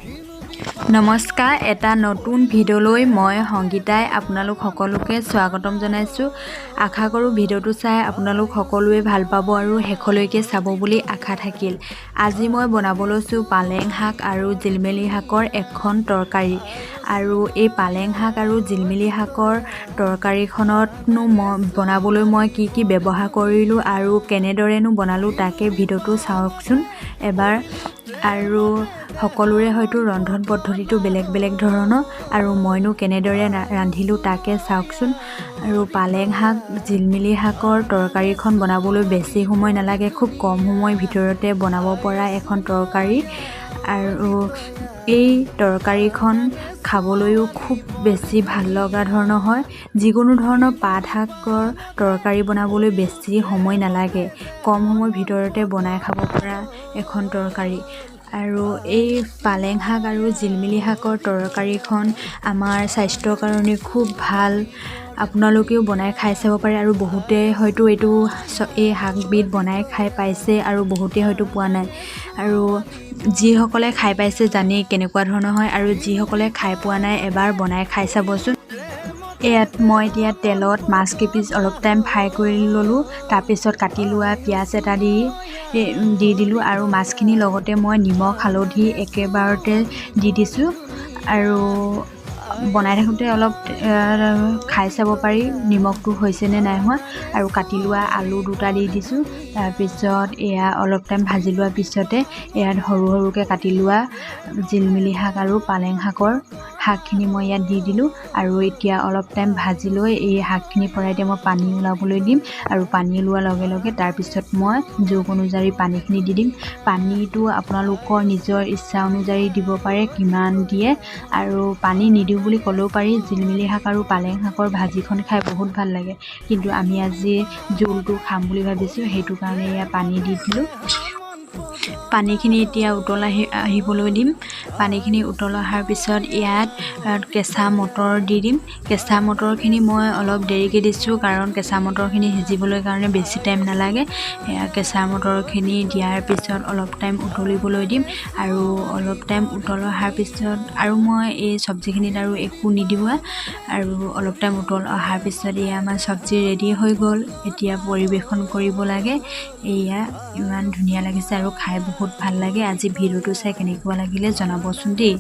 নমস্কাৰ, এটা নতুন ভিডিঅ'লৈ মই সংগীতাই আপোনালোক সকলোকে স্বাগতম জনাইছোঁ। আশা কৰোঁ ভিডিঅ'টো চাই আপোনালোক সকলোৱে ভাল পাব আৰু শেষলৈকে চাব বুলি আশা থাকিল। আজি মই বনাব লৈছোঁ পালেং শাক আৰু জিলমিলি শাকৰ এখন তৰকাৰী। আৰু এই পালেং শাক আৰু জিলমিলি শাকৰ তৰকাৰীখনতনো বনাবলৈ মই কি কি ব্যৱহাৰ কৰিলোঁ আৰু কেনেদৰেনো বনালোঁ তাকে ভিডিঅ'টো চাওকচোন এবাৰ। আৰু সকলোৰে হয়তো ৰন্ধন পদ্ধতিটো বেলেগ বেলেগ ধৰণৰ, আৰু মইনো কেনেদৰে ৰান্ধিলোঁ তাকে চাওকচোন। আৰু পালেং শাক জিলমিলি শাকৰ তৰকাৰীখন বনাবলৈ বেছি সময় নালাগে, খুব কম সময়ৰ ভিতৰতে বনাব পৰা এখন তৰকাৰী। আৰু এই তৰকাৰীখন খাবলৈও খুব বেছি ভাল লগা ধৰণৰ হয়। যিকোনো ধৰণৰ পাত শাকৰ তৰকাৰী বনাবলৈ বেছি সময় নালাগে, কম সময়ৰ ভিতৰতে বনাই খাব পৰা এখন তৰকাৰী। আৰু এই পালেং শাক আৰু জিলমিলি শাকৰ তৰকাৰীখন আমাৰ স্বাস্থ্যৰ কাৰণে খুব ভাল। আপোনালোকেও বনাই খাই চাব পাৰে, আৰু বহুতে হয়তো এই শাকবিধ বনাই খাই পাইছে আৰু বহুতে হয়তো পোৱা নাই। আৰু যিসকলে খাই পাইছে জানেই কেনেকুৱা ধৰণৰ হয়, আৰু যিসকলে খাই পোৱা নাই এবাৰ বনাই খাই চাবচোন। ইয়াত মই এতিয়া তেলত মাছ কেইপিচ অলপ টাইম ফ্ৰাই কৰি ল'লোঁ। তাৰপিছত কাটি লোৱা পিঁয়াজ এটা দি দিলোঁ, আৰু মাছখিনিৰ লগতে মই নিমখ হালধি একেবাৰতে দি দিছোঁ। আৰু বনাই থাকোঁতে অলপ খাই চাব পাৰি নিমখটো হৈছেনে নাই হোৱা। আৰু কাটি লোৱা আলু দুটা দি দিছোঁ। তাৰপিছত এয়া অলপ টাইম ভাজি লোৱাৰ পিছতে ইয়াত সৰু সৰুকৈ কাটি লোৱা জিলমিলি শাক আৰু পালেং শাকখিনি মই ইয়াত দি দিলোঁ। আৰু এতিয়া অলপ টাইম ভাজি লৈ এই শাকখিনিৰ পৰা এতিয়া মই পানী ওলাবলৈ দিম। আৰু পানী ওলোৱাৰ লগে লগে তাৰপিছত মই জোখ অনুযায়ী পানীখিনি দি দিম। পানীটো আপোনালোকৰ নিজৰ ইচ্ছা অনুযায়ী দিব পাৰে কিমান দিয়ে, আৰু পানী নিদিওঁ বুলি ক'লেও পাৰি। জিলমিলি শাক আৰু পালেং শাকৰ ভাজিখন খাই বহুত ভাল লাগে, কিন্তু আমি আজি জোলটো খাম বুলি ভাবিছোঁ, সেইটো কাৰণে এয়া পানী দি দিলোঁ। পানীখিনি এতিয়া উতল আহিবলৈ দিম। পানীখিনি উতল অহাৰ পিছত ইয়াত কেঁচা মটৰ দি দিম। কেঁচা মটৰখিনি মই অলপ দেৰিকৈ দিছোঁ, কাৰণ কেঁচা মটৰখিনি সিজিবলৈ কাৰণে বেছি টাইম নালাগে। কেঁচা মটৰখিনি দিয়াৰ পিছত অলপ টাইম উতলিবলৈ দিম। আৰু অলপ টাইম উতল অহাৰ পিছত আৰু মই এই চব্জিখিনিত আৰু একো নিদিওঁ। আৰু অলপ টাইম উতল অহাৰ পিছত এয়া আমাৰ চব্জি ৰেডি হৈ গ'ল। এতিয়া পৰিৱেশন কৰিব লাগে। এয়া ইমান ধুনীয়া লাগিছে আৰু খাই বহুত ভাল লাগে। আজি ভিডিঅ'টো চাই কেনেকুৱা লাগিলে জনাবচোন দেই।